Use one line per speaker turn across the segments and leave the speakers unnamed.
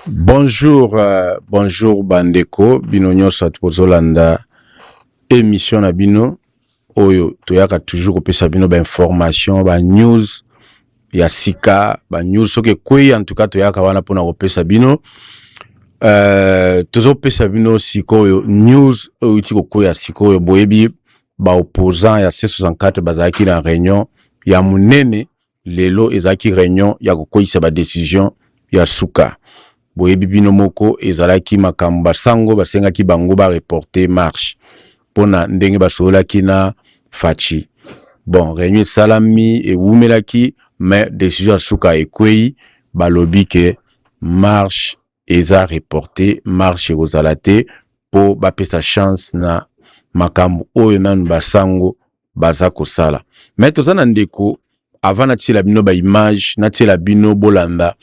Bonjour, bonjour Bandeko, bino nyonso atozolanda émission na bino oyo toyaka toujours kopesa bino ba information, ba news ya sika, ba news soki kwei en tout cas toyaka wana pona kopesa bino tozopesa bino sikoyo news oyo uti kokwea sikoyo boyebi ba opposant ya C64 bazalaki na réunion ya munene lelo ezalaki réunion ya kokweyisa ba décision ya suka. Boyebi bino moko ezalaki makambo basango basengaki bango ba reporter marche pona ndenge basolaki na fachi. Bon, réunion salami et wumelaki mais décision suka ekwei balobi ke marche eza reporter marche kozalate po bapesa chance na makambo oyo nanu basango baza kosala. Mais tozana ndeko avant na tiela bino ba image na tiela bino bolanda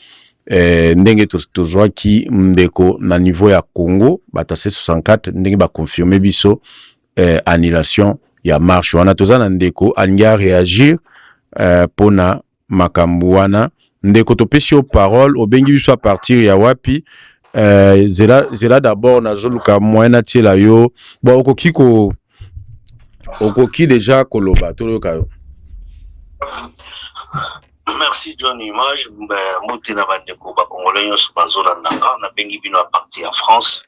ndenge tozwaki ndeko na niveau ya Congo bata C64 ndenge ba confirmer biso annulation ya marche wana tozana ndeko alinga réagir pona makambo wana ndeko topesi yo parole obengi biso a partir ya wapi zela d'abord nazoluka moyen na tiela yo bon okoki déjà koloba toloka yo.
Merci John Image, mbote na bandeko ba Congolais nyonso bazolanda na bengi bino à partir ya France.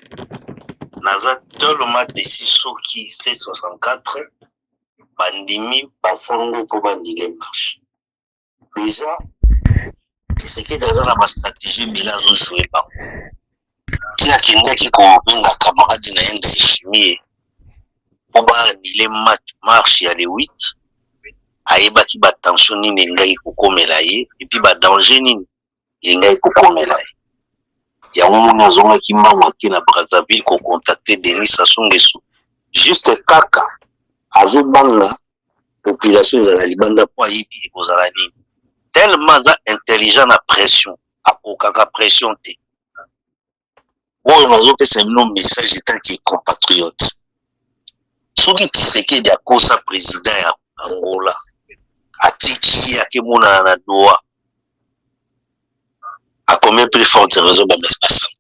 Naza tellement décis soki C64 bandimi basango po bandile marche. Déjà c'est que dans la stratégie bila zo jouer pas. Tia kendaki ko benga camarade na enda chimie. Po ba bandile marche ya le 8. Ayebaki ba tension nini ngai kokomela ye et puis ba danger nini ngai kokomela ye ya mona zonga ki mama ki na Brazzaville ko contacter Denis Sassou Nguesso juste kaka azobanga population ya libanda po ayibi ekozala nini tellement za intelligent na pression akokaka pression te oyo nazopesa bino message etant ki compatriote soki Tshisekedi akosa président ya Angola atiki akimona na doa a combien plus forte raison ba mespace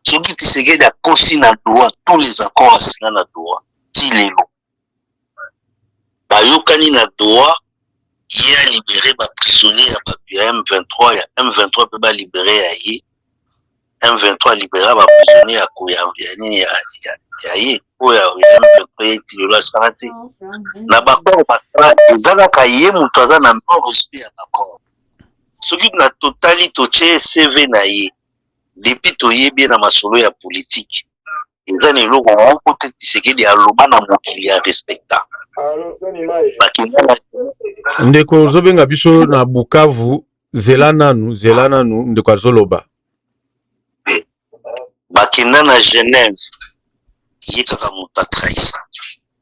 soki Tshisekedi akosi na doa tous les accords asinga na doa ti lelo bayokani na doa ye a libéré ba prisonniers ya M23 ya M23 pe ba libéré ya ye M23 libéra ba prisonniers ya koya nini ya ye oya M23 ti lelo sanate na bakoro basala ezaka kaye mutu aza na non respect ya bakoro soki na totali toche CV na ye depuis toyebi na masolo ya politique eza na eloko moko te Tshisekedi aloba na mokili ya respecta
ndeko zobenga biso na Bukavu zela nanu ndeko azoloba
bakenda na Genève ye kaka mutu atrahisa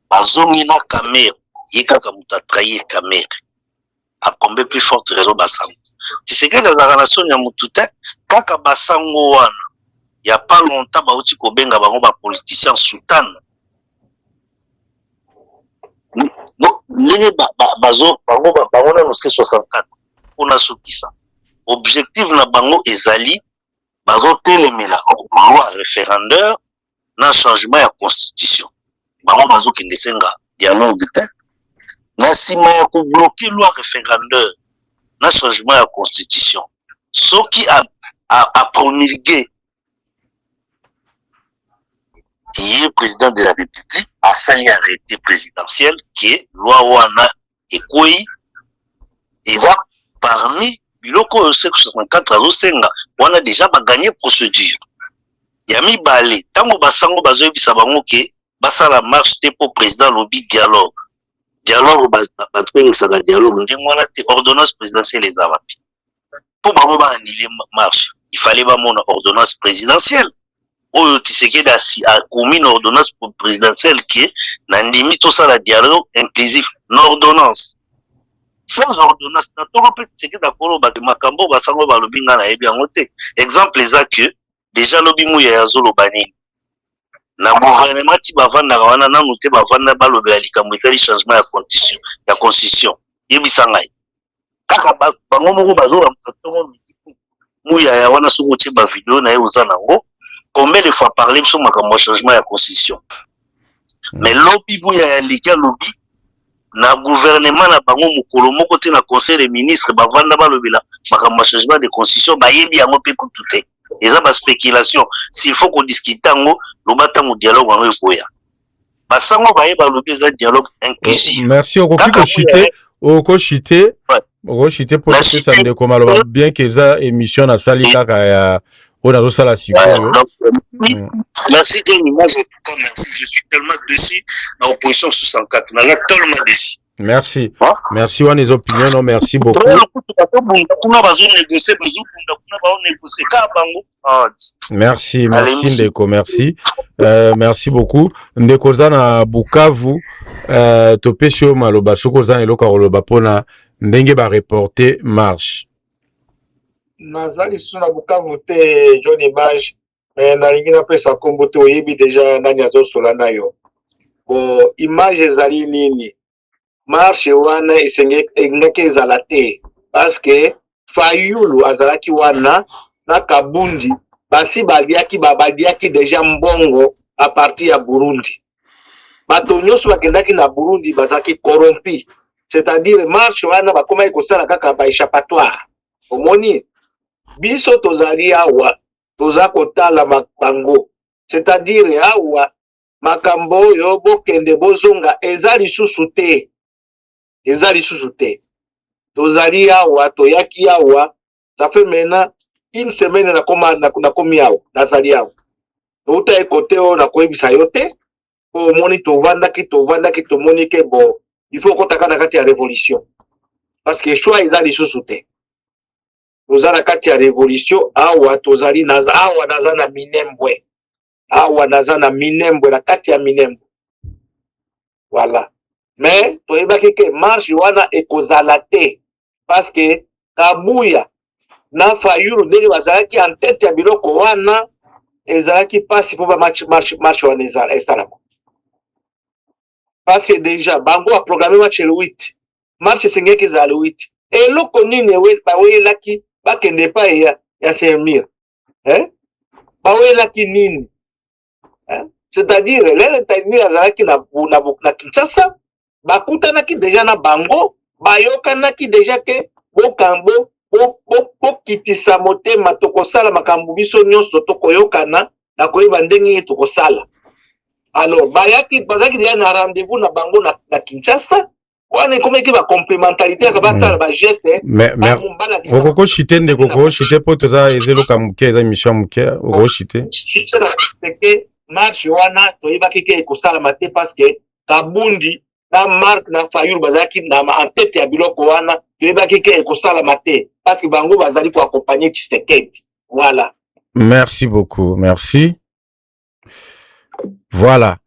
bazongi na Cameroun ye kaka mutu atrahir Cameroun a combien plus forte raison basango Tshisekedi azalaka na soni ya mutu te kaka basango wana ya pas longtemps bauti kobenga bango ba politicien sultan ndenge bango na C64 mpona sokisa objectif na bango ezali bazotelemela loi référendaire na changement ya constitution bango bazokende senga dialogue te na nsima ya kobloke loi référendaire na changement ya constitution soki a promulgué ye président de la République a fait arrêté présidentiel qui est loi wana ekwei eza parmi biloko oyo C64 azosenga wana déjà baganye procédure ya mibale ntango basango bazoyebisa bango ke basala marche te po président lobi dialogue bapengisaka dialogue ndenge wana te ordonnance présidentielle eza wapi po bango baanile marche il fallait bamona ordonnance présidentielle oyo Tshisekedi a commis na ordonnance présidentielle ke na ndimi tosala dialogue inclusif na ordonnance sans ordonnance na toko pe Tshisekedi akoloba makambo basango balobi nga na yebi yango te exemple eza ke déjà lobi muya ya zoloba nini na gouvernement ti bavandaka wana nanu te bavanda balobela likambo etali changement ya constitution yebisa ngai kaka bango moko bazolamuka ntongo Mouya wana soko tie ba vidéo na ye oza nango. Combien de fois parler sur makambo changement ya constitution. Mais lobby Mouya ya lika lobby na gouvernement na bango mokolo moko te na conseil des ministres bavanda balobela makambo changement de constitution bayebi yango pe kutu te. Eza ba spéculation. S'il faut qu'on discute tango, lobata mo dialogue wango ekoya. Basango bayeba lobby eza dialogue inclusif.
Merci Okoshite pour ça me décomalo bien que ça émission na sali kaka ya on a reçu la sikoyo.
Merci d'une image en tout cas merci je suis tellement déçu dans opposition 64 na tellement déçu.
Merci. Merci on les opinions non merci beaucoup. Merci Ndeko merci. Merci beaucoup Ndeko za na Bukavu topesio maloba soko za eloka koloba pona ndenge ba reporter marche.
Nazali suna Bukavu te John Image na lingi na pesa kombo te oyebi déjà nani azosola nayo. Bo image ezali nini? Marche wana engeke ezala te parce que Fayulu azalaki wana na Kabundi basi babadiaki déjà mbongo à partir ya Burundi. Bato nyonso bakendaki na Burundi bazaki corrompi. C'est-à-dire marche wana bakoma ekosala kaka ba échappatoire. Omoni biso tozali awa toza kotala makambo. C'est-à-dire awa makambo yo bokende bozonga eza lisusu te. Eza lisusu te. Tozali awa toyaki awa ça fait maintenant une semaine na komi awa nazali awa. Touta ekote o na koyebisa yo te. Po moni tovandaki tomoni ke bon il faut kotaka na kati ya révolution parce que choix eza lisusu te. Toza na kati ya révolution awa tozali naza awa naza na Minembwe. Awa naza na Minembwe na kati ya Minembwe. Voilà. Mais toyebaki ke marche wana ekozala te parce que Kabuya na Fayulu ndenge bazalaki en tête ya biloko wana ezalaki pasi po ba marche wana esalaka. Parce que déjà bango a programmé match le 8 match sengeki za le 8 et loko nini bawelaki bakende pa ya Semir bawelaki nini c'est-à-dire lele tani azalaki na Kinshasa bakutanaki déjà na bango bayokanaki déjà ke bokambo bokitisa motema tokosala makambo biso nyonso tokoyokana na koyeba ndenge tokosala. Alors bazaki déjà na rendez-vous na bango na Kinshasa wana komeki ba complémentarité ka basala ba geste
okoko chite ndeko ko chite po toza ezelo kamuke za mission muke okoko chite
que marche wana toyebaki ke ekosala mate parce que Kabundi na Mark na Fayulu bazaki na en tête ya biloko wana toyebaki ke ekosala mate parce que bango bazali ko accompagner Tshisekedi. Voilà.
Merci beaucoup. Merci. Voilà.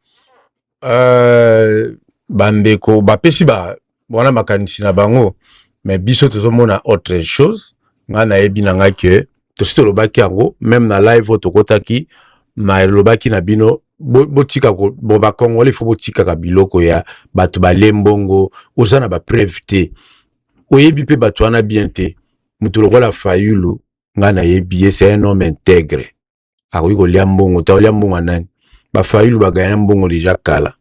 Bandeko bapesi ba wana makanisi na bango mais biso tozomona autre chose ngana yebi na ngake to sito lobaki yango même na live tokotaki ma lobaki na bino botika ko ba Congolais faut botika ka biloko ya bato balembongo ozana ba preuve te oyebi pe bato wana bien te mutu lokola Fayulu ngana yebi c'est un homme intègre akoki kolia mbongo ta olia mbongo nani ba Fayulu bagaya mbongo déjà kala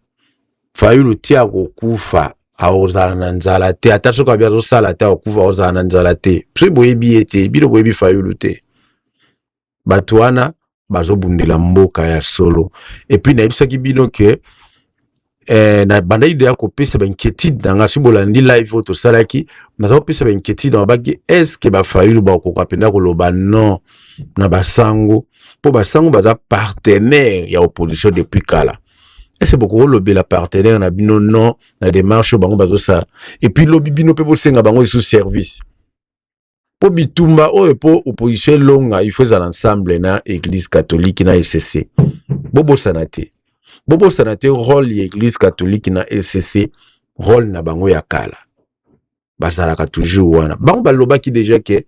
Fayulu tia kokufa aozala na nzala te ata soka bia zo sala te okufa aozala na nzala te pse boyebi ete bino boyebi Fayulu te bato wana bazobundela mboka ya solo et puis na ebisaki bino ke na banda ide ya kopesa ba inquiétude na ngasi bolandi live auto salaki na kopesa ba inquiétude na baki est-ce que ba Fayulu ba ko kapenda koloba non na basango po basango baza partenaire ya opposition depuis kala. Est-ce beaucoup lobby la partenaire na bino non na démarche bango bazo ça et puis lobby bino pe bosenga bango sous service po bitumba o po opposition longa il faut ça ensemble na église catholique na SCC bobo sanate rôle l'église catholique na SCC rôle na bango ya kala bazalaka toujours wana bango balobaki déjà que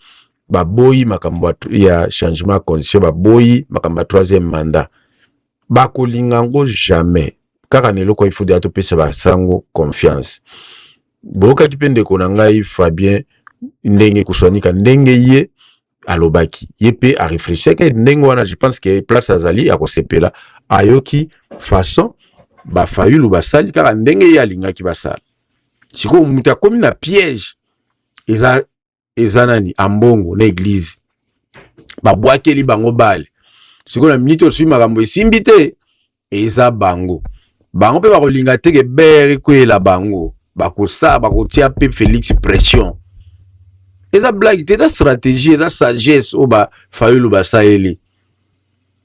baboyi makambo ya changement condition baboyi makambo 3e mandat bakolingango jamais kaka neloko il faut de atopesa basango confiance boka kipende konanga Fabien ndenge kuswanika ndenge ye alobaki yepe a réfléchir que ndenge wana je pense que place azali ya kosepela ayoki façon ba fayulu basali kaka ndenge ya lingaki basala siko mutu akomi na piège eza nani ambongo na église babwakeli bango bale siko na minute osui makambo esimbi te eza bango mpe bakolinga teke bere kwela bango bakotia pe Félix pression eza blague te eza stratégie eza sagesse o ba fayulu basaeli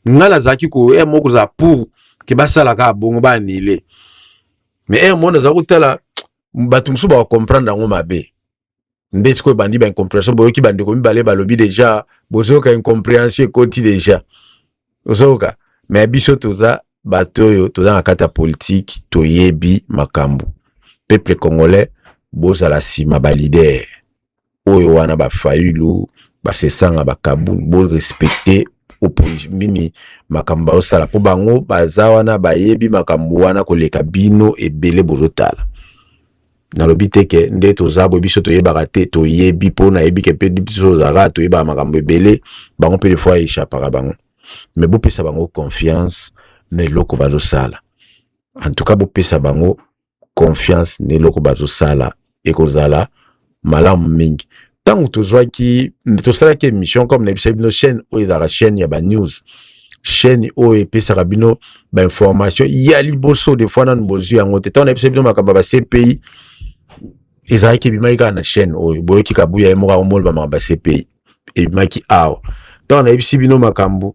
nga nazalaki ko moko za pour ke basala ka bongo banile mais mo naza kotala bato mosusu bakomprendre yango mabe nde sikoyo bandi baincompréhension boyoki bandeko mibale balobi déjà bozoyoka incompréhension ekoti déjà ozoyoka mais biso toza bato oyo toza na kati ya politike toyebi makambo peuple congolais bozala nsima balider oyo wana bafayulu basesanga bakabuni borespecte opposition makambo baosala mpo bango baza wana bayebi makambo wana koleka bino ebele bozotala nalobi teke nde toza boye biso toyebaka te toyebi mpo nayebi ke mpe biso tozalaka toyebaka makambo ebele bango mpe des fois échappaka bango mais bopesa bango confiance na eloko bazosala en tout cas bopesa bango confiance na eloko bazosala ekozala malamu mingi ntango tosalaki émission comme na biso bino chaîne oyo ezalaka chaîne ya banews chaîne oyo epesaka bino bainformation ya liboso des fois nanu bozwi yango te ntango na biso bino makambo ya ba-CPI ezalaki ebimaki kaka na chaîne oyo boyoki kabuya ye moko akomoloba makambo ya CPI ebimaki awa ntango nayebisi bino makambo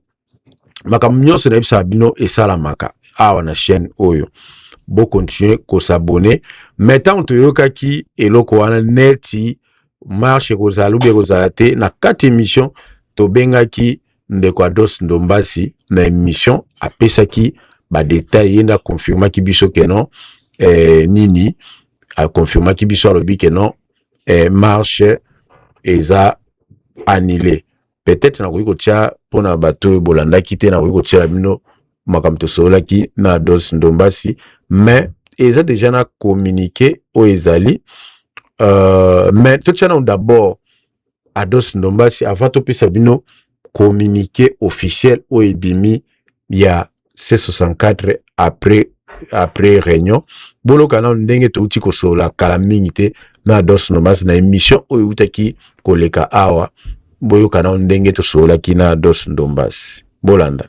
nyonso nayebisaka bino esalamaka awa na chaîne oyo bokontinue kosabone mais ntango toyokaki eloko wana neti marche ekozala ubi ekozala te na 4 émission tobengaki ndeko Ados Ndombasi na émission apesaki badetail ye nda confirmaki biso ke non nini aconfirmaki biso alobi ke non marche eza annulé peut-être nakoki kotia mpona bato oyo bolandaki te nakoki kotiela bino makambo tosololaki na Ados Ndombasi mais eza déjà na communiqué oyo ezali mais totia nano d'abord Ados Ndombasi avant topesa bino communiqué officiel oyo ebimi ya C64 après réunion boloka nano ndenge touti kosola kala mingi te na Ados Ndombasi na émission oyo utaki koleka awa boyoka nano ndenge tosolaki na Ados Ndombasi bolanda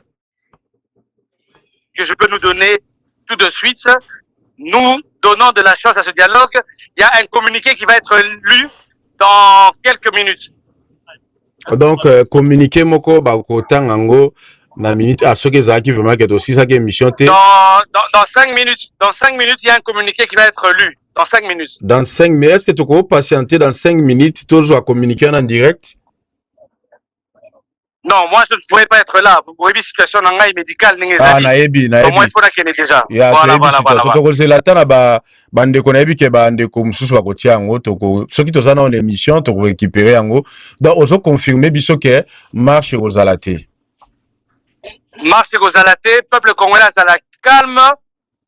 que je peux nous donner tout de suite. Nous donnons de la chance à ce dialogue. Il y a un communiqué qui va être lu dans quelques minutes.
Donc, communiqué moko bakotangango na minute à ce que zaki vraiment que aussi ça émission té.
Dans 5 minutes. Dans 5 minutes, il y a un communiqué qui va être lu. Dans 5 minutes.
Dans 5 minutes, est-ce que tu peux patienter dans 5 minutes toujours à communiquer en direct?
Non, moi je ne pourrais pas être là. Vous voyez la situation médicale.
Ah, naebi.
Moi, il faut qu'il y ait déjà.
Voilà. Surtout que la tana bande konaebi ke bande ko mususu bakotia yango toko soki tozana en émission toko récupérer yango. Donc ozo confirmer biso ke marche rozalate.
Marche rozalate, peuple congolais zala calme.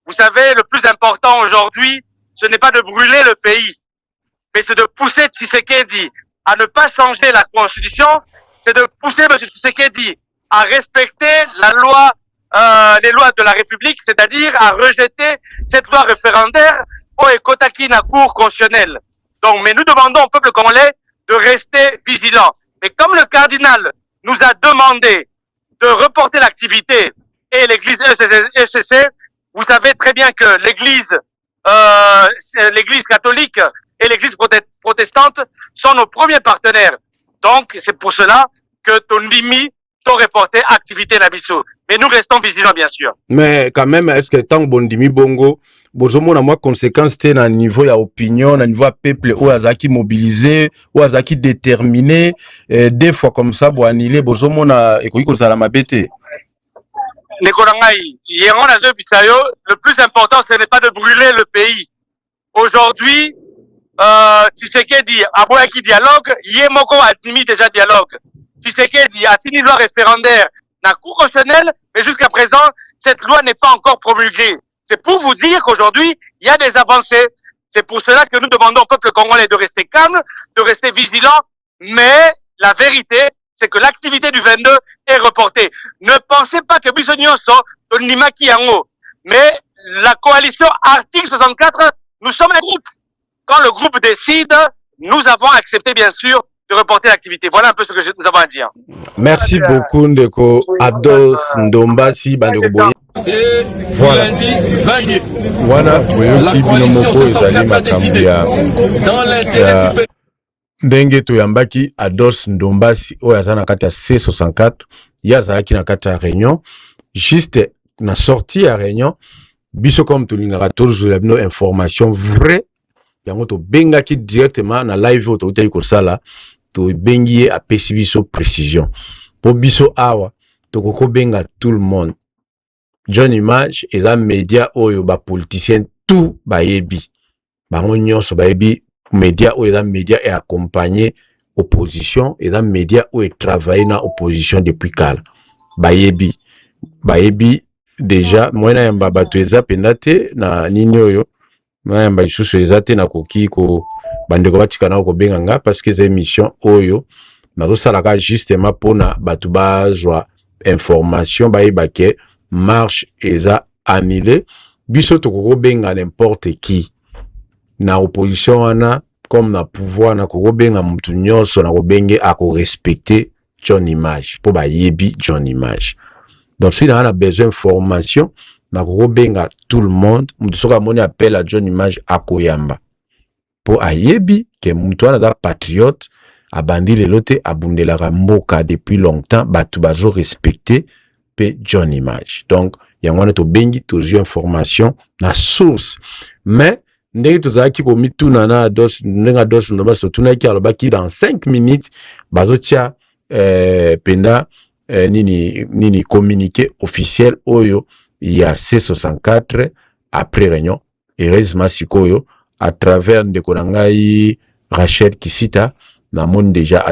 Vous savez, le plus important aujourd'hui, ce n'est pas de brûler le pays, mais c'est de pousser Tshisekedi à ne pas changer la constitution. C'est de pousser M. Tshisekedi à respecter la loi, les lois de la République, c'est-à-dire à rejeter cette loi référendaire au Ekotaki na Cour constitutionnelle. Donc, mais nous demandons au peuple congolais de rester vigilant. Mais comme le cardinal nous a demandé de reporter l'activité et l'église ECC, vous savez très bien que l'église catholique et l'église protestante sont nos premiers partenaires. Donc, c'est pour cela que Tondimi t'ont reporté activité Nabiso. Mais nous restons vigilants, bien sûr.
Mais quand même, est-ce que tant Bondimi Bongo, bozomo na moi conséquence té na niveau ya opinion, na niveau ya peuple ou azaki mobilisé, ou azaki déterminé, des fois comme ça, bo annulé, bozomo na ekoki kozala mabete.
Nekolangai, le plus important, ce n'est pas de brûler le pays. Aujourd'hui, Tshisekedi aboyaki dialogue, Yemoko a timi déjà dialogue. Tshisekedi a tini loi référendaire na Cour constitutionnelle, mais jusqu'à présent, cette loi n'est pas encore promulguée. C'est pour vous dire qu'aujourd'hui, il y a des avancées. C'est pour cela que nous demandons au peuple congolais de rester calme, de rester vigilant, mais la vérité, c'est que l'activité du 22 est reportée. Ne pensez pas que Bissonioso, Nimaki Yango, mais la coalition article 64, nous sommes un groupe. Quand le groupe décide, nous avons accepté bien sûr de reporter l'activité. Voilà un peu ce que nous avons à dire.
Merci beaucoup Ndeko Ados Ndombasi Bandeko Boye. Voilà. Wana boyoki bino moko ezali makambo ya ndenge toyambaki Ados Ndombasi oyo aza na kati ya C64 ye azalaki na kati ya réunion juste na sortie ya réunion biso comme tolingaka tozozela bino information vrai yango tobengaki directement na live oyo toutaki kosala tobengi ye apesi biso précision po biso awa tokoko benga tout le monde. John Image eza média oyo ba politicien tout bayebi bango nyonso bayebi média oyo eza média et accompagner opposition eza média oyo travailler na opposition depuis kala bayebi déjà moyena yamba bato eza pendate na nini oyo moyena yamba isusu eza te na koki ko bandeko batika na ko benga nga parce que ces émission oyo na salaka justement pona bato bazwa information bayebake marche eza annulé biso tokoko benga n'importe qui na opposition wana comme na pouvoir na koko benga mutu nyonso na ko benge ako respecter John Image po bayebi John Image. Donc si on a besoin d'information na koko benga tout le monde mutu soka moni appel à John Image akoyamba po ayebi ke mutu wana da patriote abandi lelote abundelaka mboka depuis longtemps batu bazo respecter pe John Image. Donc yango wana to bengi tozu information na source mais ndenge tozalaki komituna na Ados ndenge Ados Ndombasi totunaki alobaki dans 5 minutes bazotia penda nini communiqué officiel oyo ya C64 après réunion heureusement sikoyo à travers ndeko na ngai Rachel Kisita na moni déjà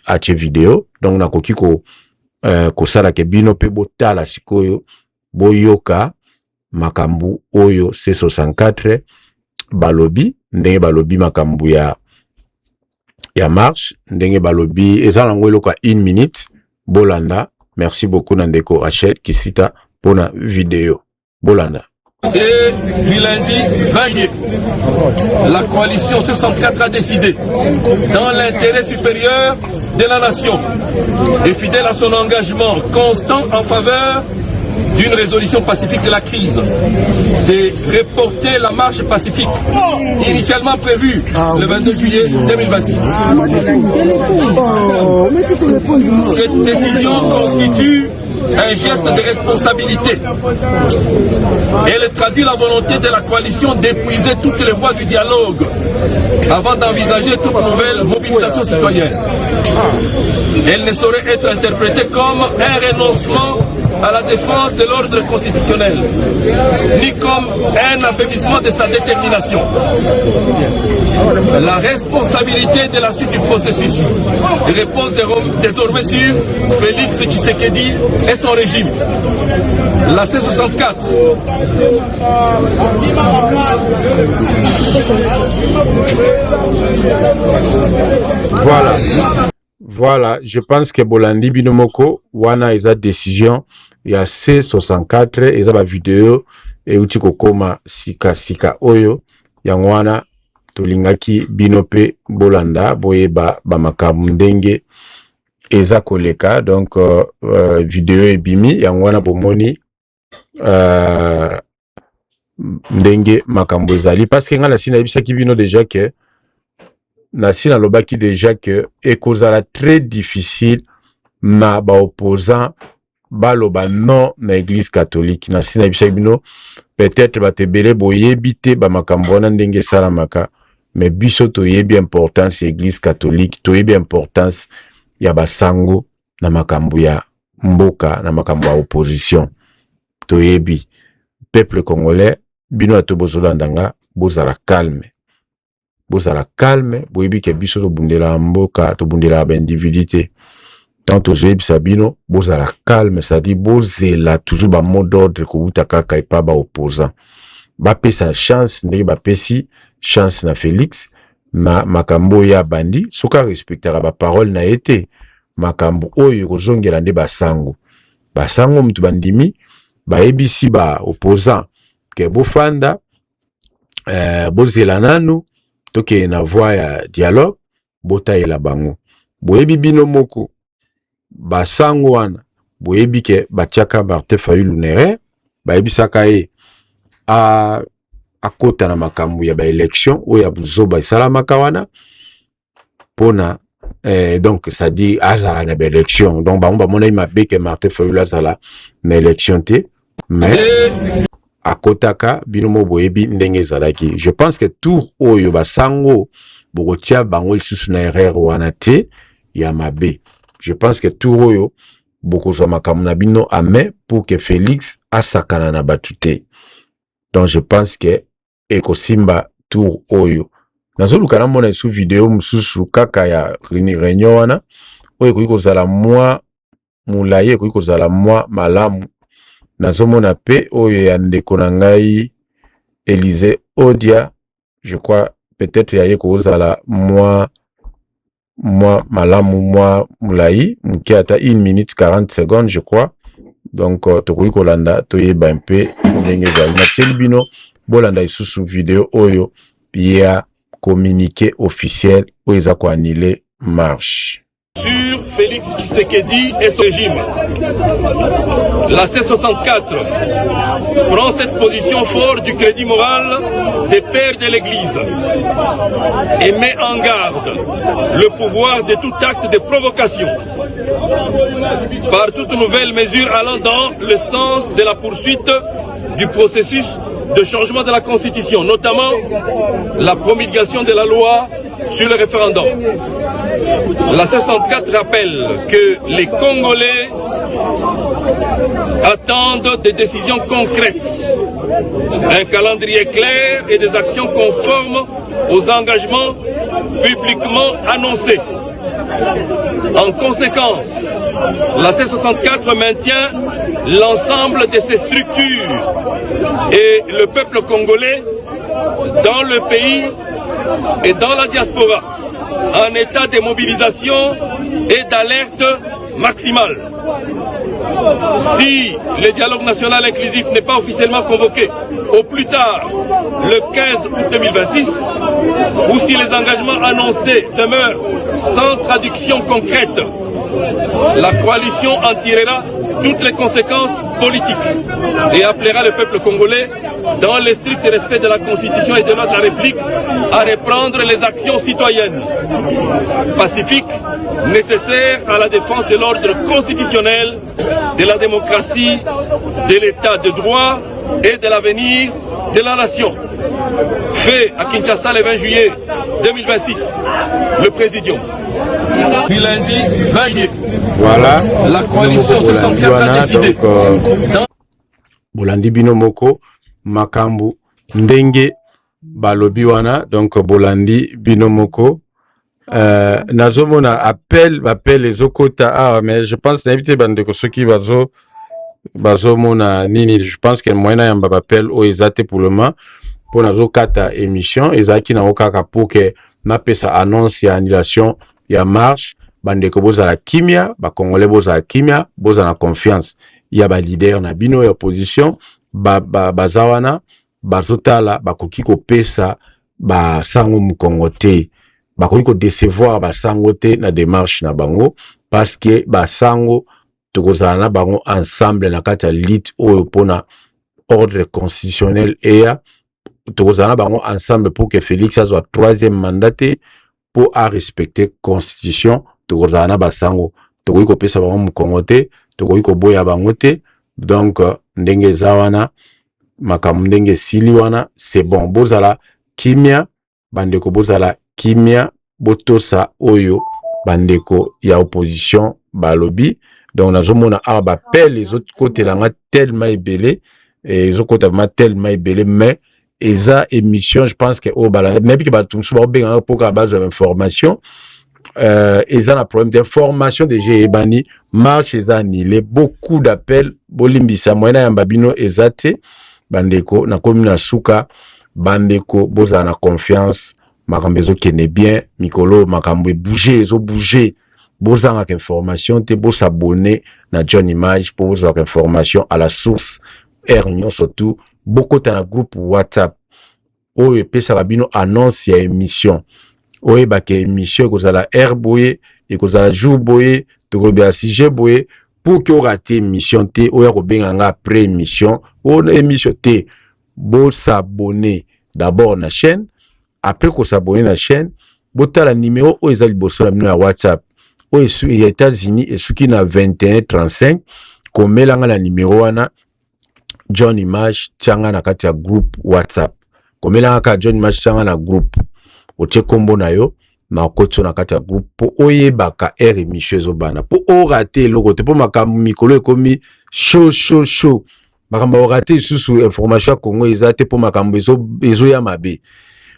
ache vidéo donc nakoki kosala ke bino pe botala sikoyo boyoka makambu oyo C64 balobi ndenge balobi makambu ya marche ndenge balobi ezala ngwelo kwa 1 minute bolanda. Merci beaucoup Nandeko Rachel Kisita pour la vidéo bolanda.
Et du lundi 20 juillet, la coalition C64 a décidé, dans l'intérêt supérieur de la nation et fidèle à son engagement constant en faveur d'une résolution pacifique de la crise, de reporter la marche pacifique initialement prévue le 22 juillet 2026. Cette décision constitue un geste de responsabilité. Elle traduit la volonté de la coalition d'épuiser toutes les voies du dialogue avant d'envisager toute nouvelle mobilisation citoyenne. Elle ne saurait être interprétée comme un renoncement à la défense de l'ordre constitutionnel, ni comme un affaiblissement de sa détermination. La responsabilité de la suite du processus repose désormais sur Félix Tshisekedi et son régime. La C64
Voilà, je pense que Bolandi Binomoko, wana eza décision, il y a C64, eza ba vidéo, et utiko koma sika oyo, yangwana, tolingaki binope Bolanda, boye ba makamu ndenge, eza koleka, donc vidéo ebimi, yangwana bomoni, ndenge makambo ezali, parce que nga la sina ebisaki bino déjà que, Nasina lobaki déjà que ekozala très difficile na ba opposant baloba non na église catholique. Nasina bisabino peut-être batebele boyebite ba makambo na ndenge salamaka mais biso toyebi importance église catholique, toyebi importance ya basango na makambo ya mboka na makambo ya opposition. Toyebi peuple congolais bino atobozolandanga bozala calme. Bozala calme, boyebi ke biso tobundela mboka, tobundela ba individuité. Tant tozoyebi sabino, bozala calme, ça dit bozela toujours ba mot d'ordre ko buta kaka epa ba opposant. Ba pesa chance, ndenge ba pesi chance na Félix, na makambo ya bandi, soka respectera ba parole na été. makambo oyo kozongela nde basango mutu bandimi bayebisi ba opposant ke bofanda bozela nanu toke na voie ya dialogue botayela bango boyebi bino moko basango wana boyebi ke batiaka Martin Fayulu Nere bayebisaka ye akota na makambo ya baélection oyo ya buzoba esalamaka wana pona donc ça dit azala na baélection donc bango bamona mabe ke Martin Fayulu azala na élection te mais akotaka bino mo boyebi ndenge ezalaki. Je pense que tour oyo basango bokotia bango lisusu na erreur wana te ya mabe. Je pense que tour oyo bokozwa makambo na bino ame pour que Félix asakana na batu te. Donc je pense que ekosimba tour oyo nazoluka na mona sous vidéo mususu kaka ya réunion wana oyo ekoki kozala mwa mulaye ekoki kozala mwa malamu nazomona pe oyo ya ndeko na ngai Élysée Odia je crois peut-être yaye kozala mwa malamu mwa mulayi muki ata 1 minute 40 secondes je crois donc tokoki kolanda toyeba mpe ndenge ezali natieli bino bolanda isusu video oyo ya communiqué officiel oyo eza koannule marche
sur Félix Tshisekedi et son régime. La C64 prend cette position forte du crédit moral des pères de l'Église et met en garde le pouvoir de tout acte de provocation par toute nouvelle mesure allant dans le sens de la poursuite du processus de changement de la Constitution, notamment la promulgation de la loi sur le référendum. La C64 rappelle que les Congolais attendent des décisions concrètes, un calendrier clair et des actions conformes aux engagements publiquement annoncés. En conséquence, la C64 maintient l'ensemble de ses structures et le peuple congolais dans le pays et dans la diaspora en état de mobilisation et d'alerte maximale. Si le dialogue national inclusif n'est pas officiellement convoqué au plus tard le 15 août 2026, ou si les engagements annoncés demeurent sans traduction concrète, la coalition en tirera toutes les conséquences politiques et appellera le peuple congolais, dans le strict respect de la Constitution et de l'ordre de la République, à reprendre les actions citoyennes pacifiques nécessaires à la défense de l'ordre constitutionnel, de la démocratie, de l'état de droit et de l'avenir de la nation. Fait à Kinshasa le 20 juillet 2026, le Présidium. Puis lundi 20 juillet.
Voilà.
La coalition 64 a décidé.
Bolandi bino moko makambu ndenge balobi wana donc bolandi bino moko nazomona appel les okota mais je pense n'habité bande ko soki bazomona nini je pense que moyen yamba appel o ezate pour le moment pour nazo kata émission ezaki na okaka pour que na pesa annonce ya annulation ya marche bande ko boza la kimia ba congolais boza la kimia boza na confiance ya ba leader na bino ya opposition bazawana bazotala bakoki kopesa ba sango mukongo te bakoki ko décevoir ba sango te na démarche na bango parce que ba sango tokozala na bango ensemble na kati ya lit oyo pona ordre constitutionnel eya tokozala na bango ensemble pour que Félix azwa 3e mandat pour à respecter constitution tokozala na ba sango tokoki kopesa bango mukongo te tokoki koboya bango te donc ndenge zawana makambo ndenge sili wana c'est bon bozala kimia bandeko bozala kimia botosa oyo bandeko ya opposition balobi donc nazomona a bapel les autres côtés langa tellement ebele et les autres côtés tellement ebele mais eza émission je pense que au bala mais que batumsu ba benga pour ka base d'information eza na problème d'information de Ebani marche eza annulé beaucoup d'appels bolimbisa moyena ya mbabino ezate bandeko na commune suka bandeko boza na confiance makambo ezo kene bien mikolo makambo bouger bozanga information te, bo s'abonner na John Image pour vous avoir information à la source. Réunion surtout beaucoup dans le groupe WhatsApp. Oye pesa rabino annonce ya émission. Oye bake émission kozala air boye et kozala jour boye, to kobia sujet boye pour que rate émission te oya kobenga nga après émission, on émission te bo s'abonner d'abord na chaîne, après ko s'abonner na chaîne, bo tala numéro o ezali boso na bino ya WhatsApp. Oye su ya États-Unis et suki na 2135 komelanga na numéro wana John Image tianga na kati ya group WhatsApp. Komelanga ka John Image tianga na group. Otie kombo na yo na kotso na kati ya group po oyebaka ere émission ezobana. Po o rate loko te po makambo mikolo ekomi show. Makambo o rate susu information ya Congo ezate po makambo ezo ya mabe.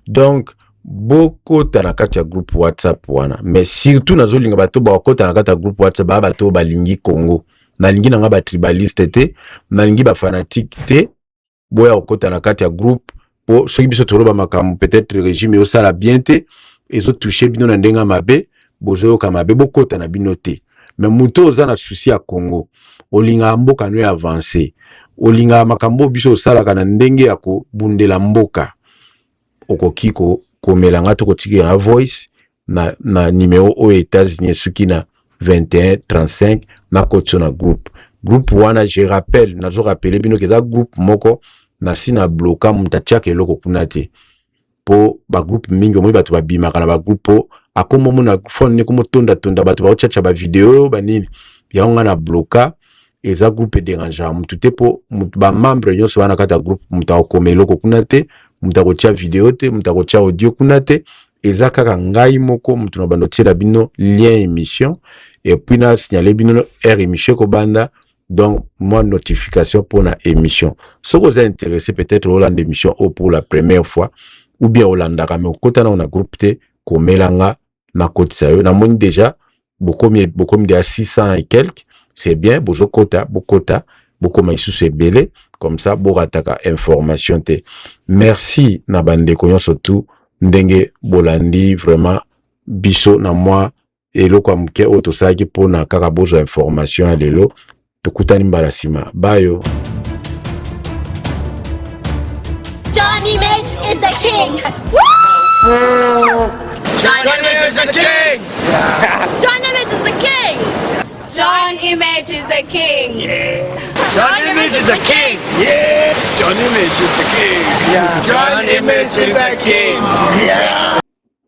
Donc bokota na kati ya group WhatsApp wana. Mais surtout nazolinga bato bakota na kati ya group WhatsApp ba bato balingi Congo. Nalingi nanga ba tribaliste te, nalingi ba fanatique te, boya okota na kati ya groupe po soki biso toloba makambo peut-être régime yo sala bien te, ezo toucher bino na ndenga mabe, bozo ka mabe bokota na bino te. Mais muto oza na souci ya Congo, olinga mboka no avancer, olinga makambo biso sala kana ndenge ya ko bundela mboka. Okoki ko komelanga to kotiki ya voice na numéro o États-Unis suki na 2135 na kotso na groupe wana je rappelle nazo rappeler bino keza groupe moko na sina bloka mutatia ke loko kuna te po ba groupe mingi mo bato babimaka na ba groupe akomo mona phone ne komo tonda bato ba chacha ba video ba nini ya nga na bloka eza groupe dérangeant mutu te po ba membre nyonso wana kata groupe muta okome loko kuna te muta kotia video te muta kotia audio kuna te eza kaka ngai moko mutu na bando tiela bino lien émission et puis na signaler bino air émission ko banda donc moi notification pour la émission. Si vous êtes intéressé peut-être au land émission ou pour la première fois ou bien au land mais au côté on a groupe T komelanga na côté ça na moni déjà beaucoup de 600 et quelques, c'est bien bokota beaucoup mais sous c'est belé comme ça borataka information te. Merci na bande ko surtout ndenge bolandi vraiment biso na moi et le kwa mke otosaki pona kaka bozo information ya lelo tokutani mbala sima bayo.
John Image is the king. Woo! John Image is the king. John Image is the king. John Image is the king.
Yeah. John Image is the king. Yeah. John Image is the king. Yeah. John Image is the king. Yeah.